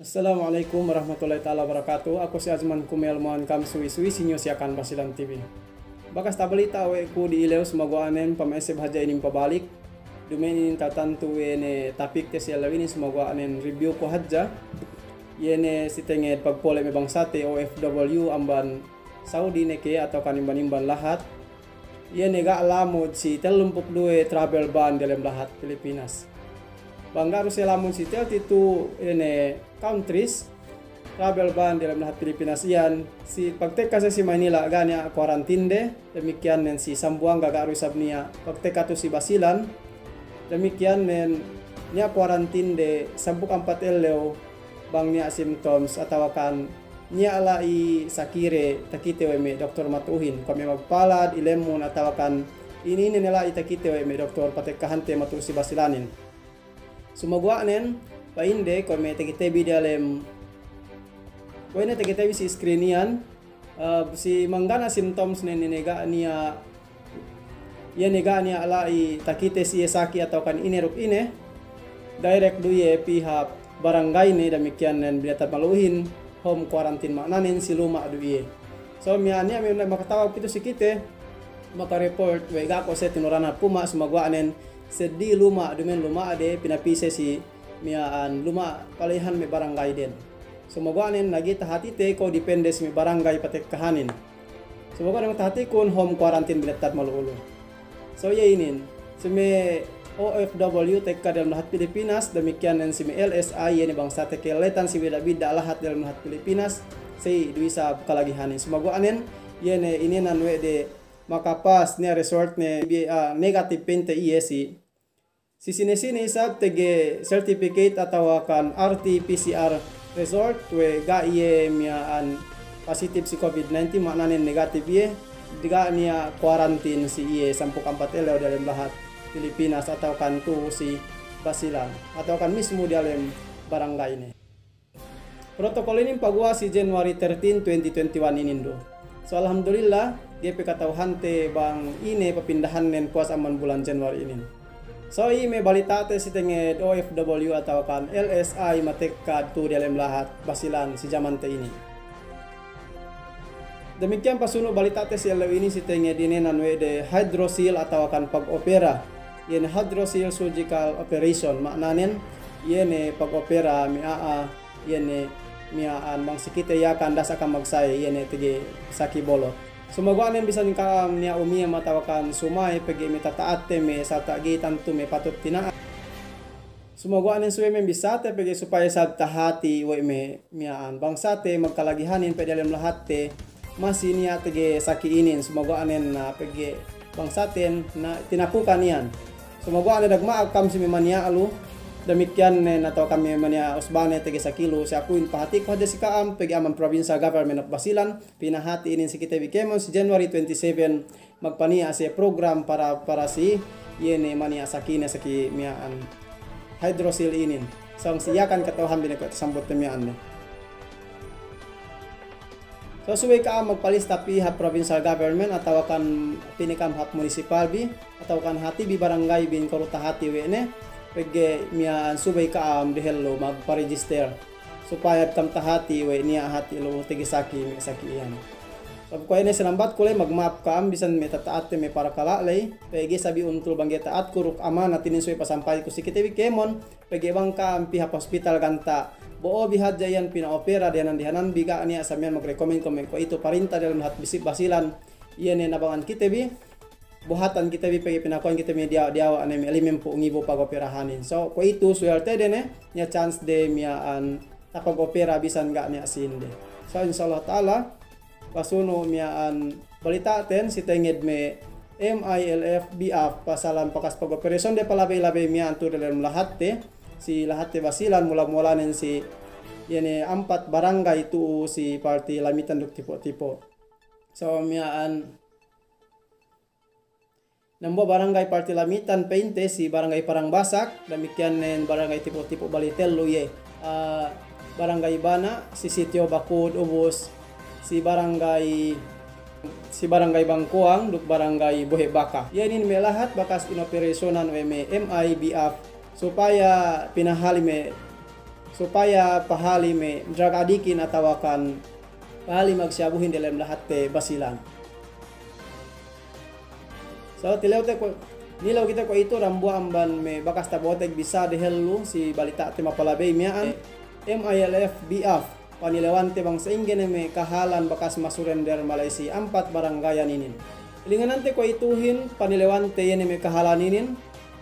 Assalamualaikum warahmatullahi taala wabarakatuh. Aku si Azman Kumel Mohan Kam Suwi Sinyo siakan Basilan TV. Bakas tabalita ku di ileu semoga anen pameseb haja ini pabalik. Dumenin tatantu ene tapik tes yalaw ini semoga anen review ko haja. Yene sitenged pagpole me bangsate OFW amban Saudi neke atau kanimban-imban lahat. Yene ga alamod si 32 travel ban dalam lahat Pilipinas. Banggaru selamun sitel itu ini countries travel ban dalam lahat Pilipinas ian si pagteka sa si Manila ganya quarantine demikian nen si Sambuanga garu sabnia pagteka tu si Basilan demikian nen nya quarantine de sabuk 4 eleo bang nya symptoms atau kan nya alai sakire takite we doktor matuhin kami magpalad ilemun atau kan ini nila itakite we doktor patekahante matu si Basilanin. Sumagwa nen painde ko may tagitebi dalem ko ina tagitebi si screen yan si manggana symptoms nen nega niya alai takite si saki atau kan ineruk ine direct duye pihak barangay ne demikian nen bilata maluhin home quarantine maknanen si luma duye so mianya may makatawag kito si kite maka-report wega ko sa tinurana puma sumagwa nen sedi luma dumen luma ade pinapise si miaan luma palihan may barangay din. Sumagwa nen nagita hati te ko depende si may barangay patek kahanin. Sumagwa nen tahati kun home quarantine biletat maluulo. So yainin si may OFW tekka dalam lahat Pilipinas demikian nen si may LSI yani bangsa tekeletan si bida-bida lahat dalam lahat Pilipinas si duisa kalagihanin. Sumagwa nen yene ini nanwe de makapas niya resort ne negative pente ESC si sini sab tege certificate atau kan RT-PCR resort we ga iye miaan positive si COVID-19 maknanya negatif ye diga niya quarantine si iye 14 eleo dalam lahat Pilipinas atau kan tu si Basilan atau kan mismo dalam barangay ini. Protokol ini pagwa si January 13, 2021 ini do. So alhamdulillah GP katauhante bang ini papindahan nen puas aman bulan Januari ini. So may balitate si tenged OFW atau kan LSI matekad tu dalam lahat Basilan si jamante ini. Demikian pasuno balitate si LSI ini si tenged ini nanwe de hydrocele atau kan pag-opera. Yen hydrocele surgical operation maknanen yene pag-opera yene miaan bang sikite yakan dasa ka magsay yene tige saki bolot. Sumagwanen bisan ka niya umiya matawakan sumay pagi mitataate me sa tagitan tu me patut tinaan. Sumagwanen suwe me bisate pagi supaya sa tahati we me miaan bang sate magkalagihanin pe dalam lahat te masih niya tige saki inin sumagwanen na pagi bang saten na tinapukan niyan. Sumagwanen nagmaag kam si memania alu demikian atau kami mania usbane tege sa kilo si akuin pahati ko hadya si kaam pegi aman provincial government of Basilan pinahati inin si kita bikemon si January 27 magpania si program para si yene mania sakina saki miaan hydrocele inin sang siyakan katawhan binako sambot miaan so suwe ka magpalista pihak provincial government atau kan pinikam hap municipal bi atau kan hati bi barangay bin koruta hati wene pege mian subay kaam dehelo magpa-register supaya kam tahati we niya hati lo tigi saki iyan. Sab ko ene sinambat ko lay magmap kaam bisan metataate me para kalalay pege sabi untul bangge taat kuruk amana tinin suy pasampay ko sikitewi kemon pege bang kaam pihak hospital kanta boo bihad jayan pinaopera dianan dihanan biga niya samian magrecommend ko ito parinta dalam hat bisip Basilan iyan nabangan kitebi buhatan kita bi pagi pinakuan kita media diawa anem elimen po ngibo pag-operahanin. So ko itu suerte din nya chance de miaan tapag-opera bisan ga niya sinde. So insyaallah taala pasuno miaan balitaten si tenged me MILF BF pasalan pakas pag-operasyon de palabay-labay miaan tu dalam lahat te si lahat te Basilan mula-mula nen si yene 4 barangay tu si party lamitan duk tipo-tipo. So miaan Nambo barangay Party Lamitan Painte si barangay Parangbasak demikian nen barangay tipo-tipo Balitel Luye barangay Bana si Sitio Bakud Ubos si barangay Bangkuang duk barangay Buhe Baka yanin me lahat bakas inoperasionan we me MIBF supaya pinahali me supaya pahali me drug adikin atau akan pahali magsyabuhin dalam lahat te basilan. So nilaw kita ko ito rambu amban me bakas taboteg bisa dehelu si balita te mapalabay miyaan MILF BF panilawante bang sa inggen me kahalan bakas masurrender Malaysia 4 barangayan inin. Ilinganante ko ituhin panilawante yan me kahalan inin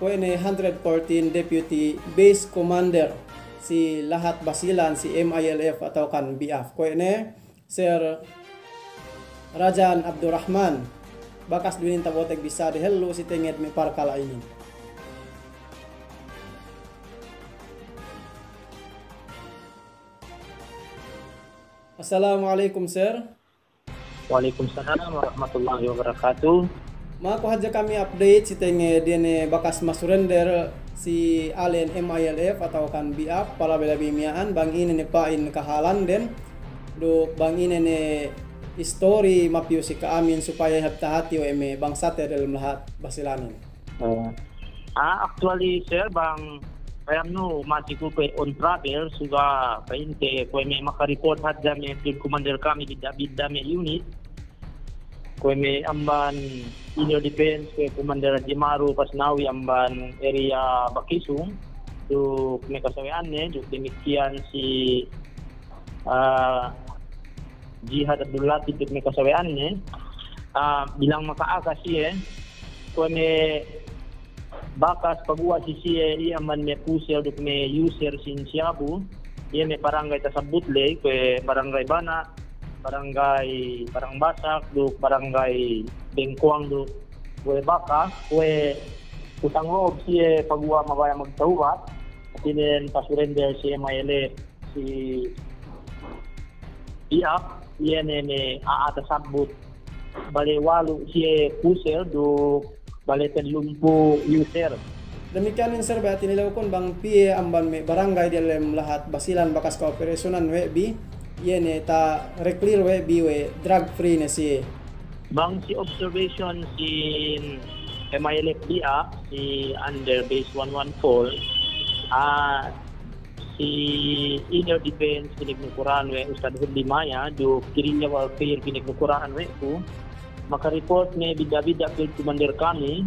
ko ene 114 Deputy Base Commander si lahat basilan si MILF atau kan BF ko ene Sir Rajan Abdurrahman bakas duinin taboteg bisa dehelu si tenged me parkala ini. Assalamualaikum sir. Waalaikumsalam warahmatullahi wabarakatuh. Mako hadja kami update si tenged dene bakas masurrender si Allen MILF atau kan BF pala bela bimiaan bang ini ne pain kahalan den do bang ini ne story mapyo si kaamin supaya hati-hati o eme bangsa te dalam lahat basilanin. Actually sir bang ayam no masih ko on travel suga painte ko may makareport hadja may field commander kami bida may unit ko may amban inner defense ko commander Jimaru Pasnawi amban area Bakisung do may kasawian ne do demikian si Jihad Abdul Latif may kasawian niya bilang makaakas siya kung may bakas pagbuwa si siya iyaman may pusel duk may user sin Siabu iya may barangay tasabutle kung barangay Bana barangay Parangbasak duk barangay Bengkuang duk kung bakas kung kusang loob siya pagbuwa mabaya magtawat at then pasurrender si MILF si Iap yan ene aatasabot bale walo siya pusel do bale lumpo user. Demikian sir ba tinilaw kon bang piye amban me barangay dalam lahat basilan bakas kooperasionan we bi yan ta reclear we bi we drug free na si bang si observation si MILF BA si under base 114 si inner defense pinagnukuran we Ustad Hudli Maya do guerrilla warfare pinagnukuran we ko makareport ne bida-bida field commander kami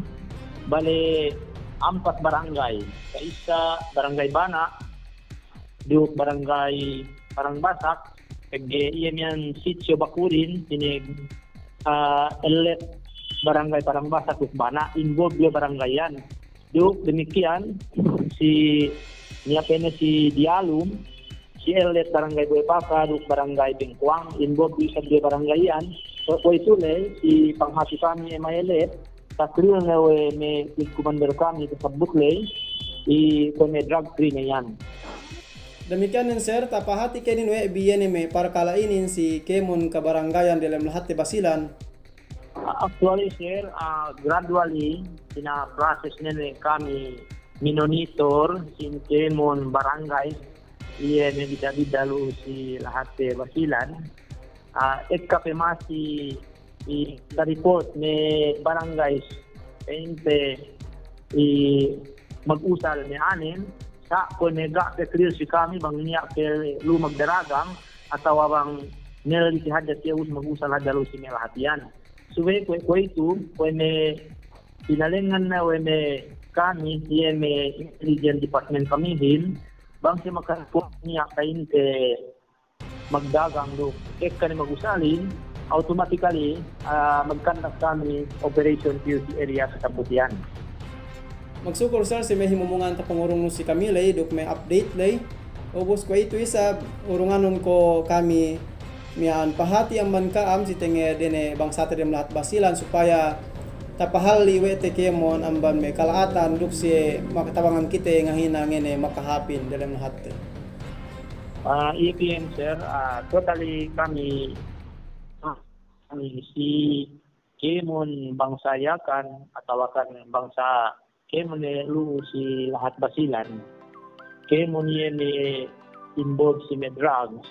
bale 4 barangay sa isa barangay Bana do barangay Parangbasak kage iyan yan sitio Bakurin tinig elet barangay Parangbasak ug Bana involved yo barangay yan do demikian si niya pena si Dialum, si Elet barangay Boypaka, duk barangay Bengkuang, involved sa barangay yan. So ito si panghati kami MILF, takriyo nga may commander kami sa Butley, may drug free na yan. Demikian sir, tapahati kanin we biyen may para kalainin si Kemon kabarangayan dalam lahat te basilan. Actually sir, gradually pina-process na kami minonitor sin Kemon barangay iya may bida-bida lo si lahat te basilan kape masi sa report ni barangay painte mag-usal ni anin sa kung nega clear si kami bang niya ke lumag daragang atau bang nilali si hadat yus mag-usal hadalo si melahatian so ko ito kung pinalingan na may kami siya may intelligence department kami bang si makareport niya kain te magdagang do ka ni mag-usalin automatically mag-conduct kami operation POC area sa Kabutian. Magsukor sir si may himumungan ta pangurong si Camille dok may update lay ubos ko ito isa urunganon ko kami mian pahati ang man kaam si tenge dene bangsa tem lahat basilan supaya tapahali we te Kemon amban may kalaatan duk si makatabangan kita nga hinangin makahapin dalam lahat. EPM sir, totally kami si Kemon bangsa yakan atau kan bangsa Kemon lu si lahat basilan. Kemon yan involved si may drugs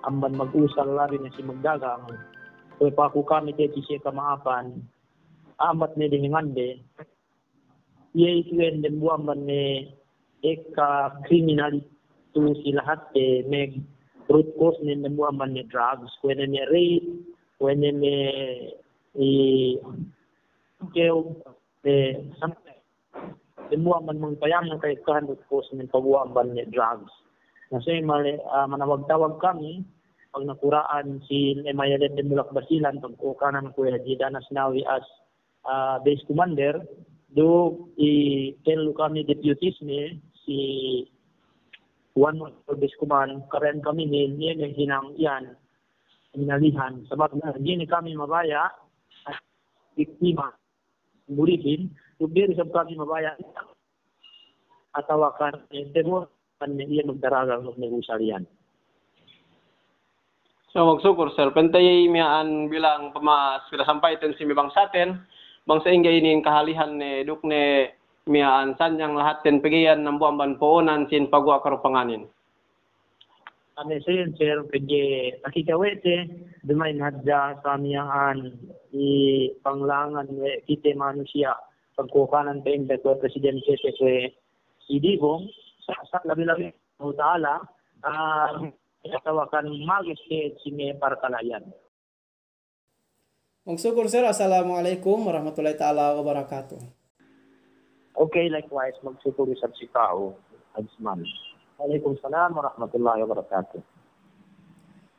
amban mag-usal la rin si magdagang. So pa ko kami dito siya kamaapan amat ni dingande ye ikuen den buam ne eka criminality tu si lahat may root cause ni namuaman ni drugs. When may rape, when may namuaman mong payang ng kaitahan root cause ni pabuaman ni drugs. Kasi manawag-tawag kami pag nakuraan si Emayalet de Mulak Basilan, pagkukanan ko Haji Danas Nawi as base commander, do i-tell kami deputies ni si Juan base command, karen kami ni yung hinang yan, minalihan. Sabab na, hindi kami mabaya at biktima, buritin, tubiri sa kami mabaya, atawakan, pero niya magdaragang ng negosaryan. So magsukor sir, pentay miyaan bilang sampay ten si mibang saten, bang sa ingay nin kahalihan ni duk ne miyaan sanyang lahat ten pegian ng buamban poonan sin pagwa karupanganin. Ano sir, pwede nakikawete, dumain hadja sa miyaan panglangan kite manusia pagkukanan pa yung Beto Presidente si Digong sa labi-labi ng Taala tawakan magis si May Parkalayan. Magsukur sir, assalamualaikum warahmatullahi ta'ala wabarakatuh. Okay, likewise, magsukur sa si Tao, Adsman. Waalaikumsalam warahmatullahi wabarakatuh.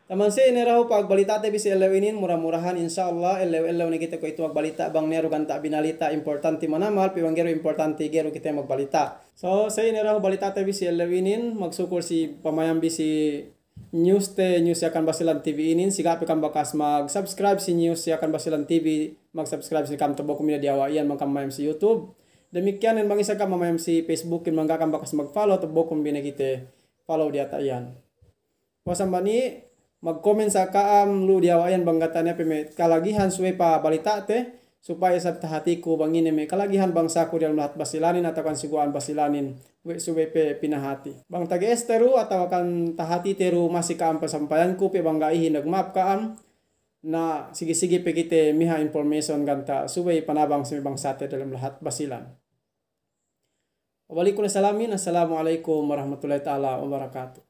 Taman si ineraw pagbalita tayo si elewinin, murah-murahan insyaAllah, elew-elew ni kita ko ito magbalita, bang nero ganta binalita, importante manamal, piwanggero importante gero kita magbalita. So, sa ineraw balita tayo si elewinin, magsukur si pamayambi si news Yakan Basilan TV inin, sigapi kang bakas mag-subscribe si news Yakan Basilan TV, mag-subscribe si kam tabo kumina diawa iyan magkamayam si YouTube. Demikian ang isa ka mamayam si Facebook kin mangkakang bakas mag-follow tabo kumbina kita follow di ata iyan. Wasambani mag-comment sa kaam lu diawa iyan banggatanya peme kalagihan suwe pa balita te supaya sa hati ko bangin may kalagihan bangsa ko dalam lahat basilanin atau kan siguan basilanin we suwe pe pinahati bang tagi esteru atau kan tahati teru masih kaam pasampayan ko pe banggahihin nagmap kaam na sige-sige pe kite miha information ganta suwe panabang sa bangsa te dalam lahat basilan. Waalaikumsalam, assalamualaikum warahmatullahi taala wabarakatuh.